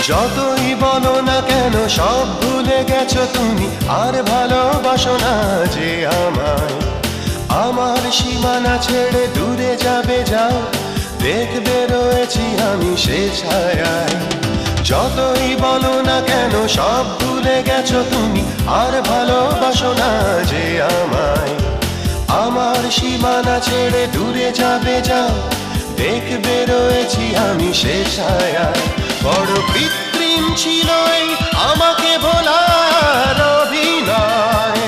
যতই বলো না কেন সব ভুলে গেছো তুমি, আর ভালোবাসো না যে আমায়। আমার সীমানা ছেড়ে দূরে যাবে যাও, দেখবে রয়েছি আমি সে ছায়ায়। যতই বলো না কেন সব ভুলে গেছো তুমি, আর ভালোবাসো না যে আমায়। আমার সীমানা ছেড়ে দূরে যাবে যাও, দেখবে রয়েছি আমি সে ছায়ায়। বড় কৃত্রিম ছিল আমাকে ভোলার অভিনয়,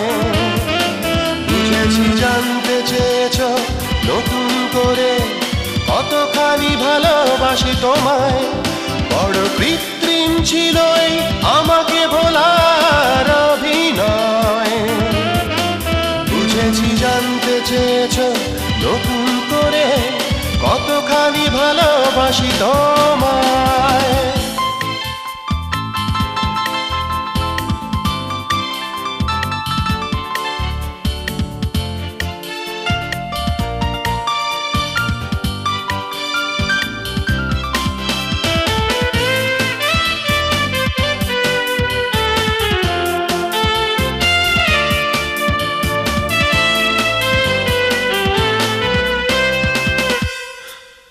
বুঝেছি জানতে চেয়েছ নতুন করে কতখানি ভালোবাসি তোমায়। বড় কৃত্রিম ছিল আমাকে ভোলার অভিনয়, বুঝেছি জানতে চেয়েছ নতুন করে কতখানি ভালোবাসি তোমায়।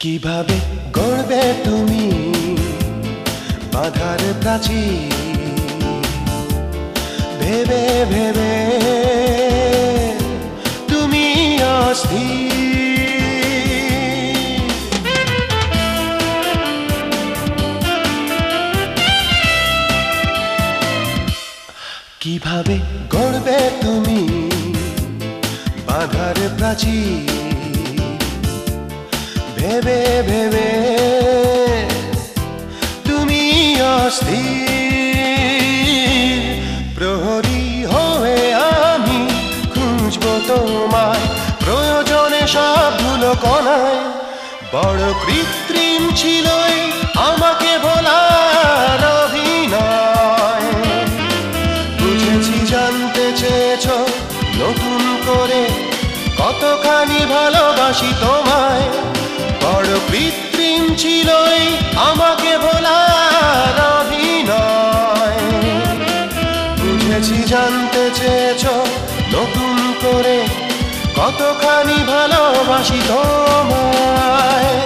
কিভাবে গড়বে তুমি বাধার প্রাচীর, ভেবে ভেবে তুমি অস্থির। কিভাবে গড়বে তুমি বাধার প্রাচীর, ভেবে ভেবে তুমি অস্থির। প্রহরী হয়ে আমি খুঁজবো তোমায়, প্রয়োজনে সব ধুলো কণায়। বড় কৃত্রিম ছিল আমাকে ভোলার অভিনয়, বুঝেছি জানতে চেয়েছ নতুন করে কতখানি ভালোবাসি তোমায়। বড় কৃত্রিম ছিল আমাকে ভোলার অভিনয়, বুঝেছি জানতে চেয়েছ নতুন করে কতখানি ভালোবাসি তোমায়।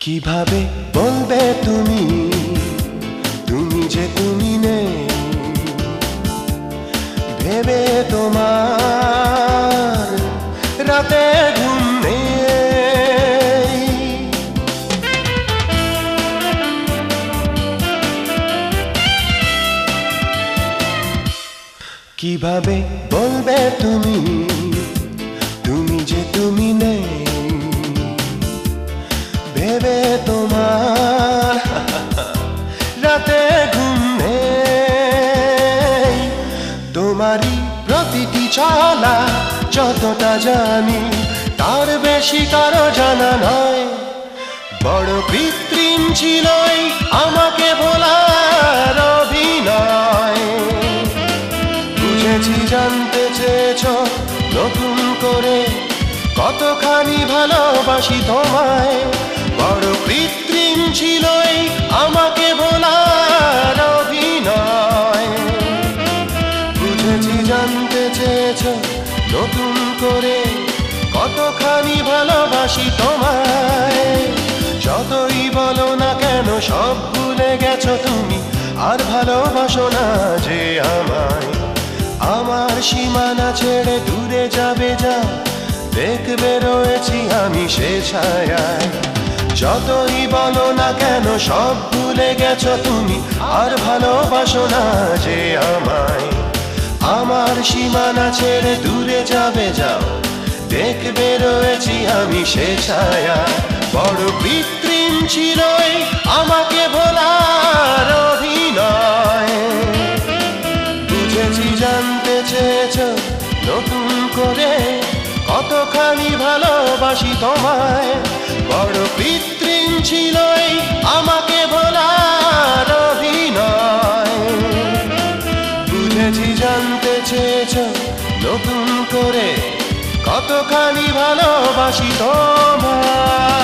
কিভাবে বলবে তুমি, তুমি যে তুমি নেই, ভেবে তোমার রাতে ঘুম নেই। কিভাবে বলবে তুমি, তুমি যে তুমি নেই, ভেবে তোমার রাতে ঘুম নেই। তোমারই প্রতিটি চলা যতটা জানি, তার বেশি কারো জানা নয়। বড় কৃত্রিম ছিল আমাকে ভোলার অভিনয়, বুঝেছি জানতে চেয়েছ নতুন করে কতখানি ভালোবাসি তোমায়। বড় কৃত্রিম ছিল আমাকে ভোলার অভিনয়, বুঝেছি জানতে চেয়েছ নতুন করে কতখানি ভালোবাসি তোমায়। যতই বলো না কেন সব ভুলে গেছো তুমি, আর ভালোবাসো না যে আমায়। আমার সীমানা ছেড়ে দূরে যাবে যা, দেখবে রয়েছি আমি সে ছায়ায়। যতই বলো না কেন সব ভুলে গেছো তুমি, আর ভালোবাসো না যে আমায়। আমার সীমানা ছেড়ে দূরে যাবে যাও, দেখবে রয়েছি আমি সে ছায়ায়। বড় কৃত্রিম ছিল আমাকে ভোলার অভিনয়, বুঝেছি জানতে ভালোবাসি তোমায়। বড় কৃত্রিম ছিল এই আমাকে ভোলার অভিনয়। বুঝেছি জানতে চেয়েছ নতুন করে কতখানি ভালোবাসি তোমায়।